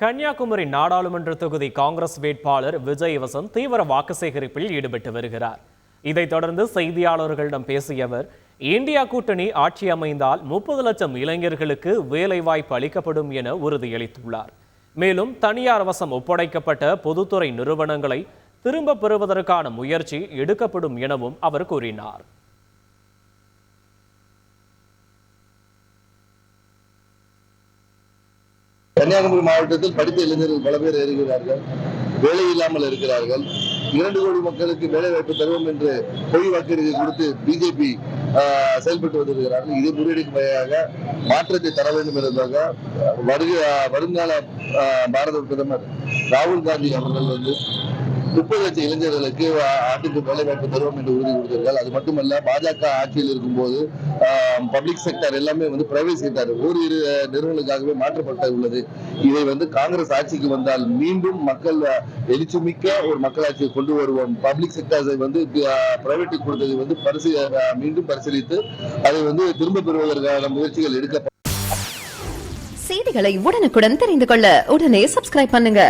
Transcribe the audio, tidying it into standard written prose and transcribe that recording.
கன்னியாகுமரி நாடாளுமன்ற தொகுதி காங்கிரஸ் வேட்பாளர் விஜய் வசந்த் தீவிர வாக்கு சேகரிப்பில் ஈடுபட்டு வருகிறார். இதைத் தொடர்ந்து செய்தியாளர்களிடம் பேசிய அவர், இந்தியா கூட்டணி ஆட்சி அமைந்தால் 30 லட்சம் இளைஞர்களுக்கு வேலைவாய்ப்பு அளிக்கப்படும் என உறுதியளித்துள்ளார். மேலும் தனியார் வசம் ஒப்படைக்கப்பட்ட பொதுத்துறை நிறுவனங்களை திரும்ப பெறுவதற்கான முயற்சி எடுக்கப்படும் எனவும் அவர் கூறினார். கன்னியாகுமரி மாவட்டத்தில் படித்த இளைஞர்கள் பல பேர் இருக்கிறார்கள், வேலை இல்லாமல் இருக்கிறார்கள். 2 கோடி மக்களுக்கு வேலை வாய்ப்பு தருவோம் என்று பொய் வாக்குறுதி கொடுத்து பிஜேபி செயல்பட்டு வந்திருக்கிறார்கள். இதை முறியடிக்கும் மாற்றத்தை தர வேண்டும் என்பதாக வருங்கால பாரத பிரதமர் ராகுல் காந்தி அவர்கள் 30 லட்சம் இளைஞர்களுக்கு ஆண்டுக்கு வேலை வாய்ப்பு தருவோம் என்று உறுதி கொடுத்தார்கள். அது மட்டுமல்ல, பாஜக ஆட்சியில் இருக்கும்போது பப்ளிக் செக்டர் எல்லாமே பிரைவேட் செக்டர் ஓரிரு நிறுவனங்களுக்காகவே மாற்றப்பட்டு உள்ளது. இதை காங்கிரஸ் ஆட்சிக்கு வந்தால் மீண்டும் மக்கள் எழுச்சிமிக்க ஒரு மக்களாட்சியை கொண்டு வருவோம். பப்ளிக் செக்டர்ஸை பிரைவேட்டுக்கு கொடுத்ததை மீண்டும் பரிசீலித்து அதை திரும்ப பெறுவதற்கான முயற்சிகள் எடுக்கப்படும். செய்திகளை உடனுக்குடன் தெரிந்து கொள்ள உடனே சப்ஸ்கிரைப் பண்ணுங்க.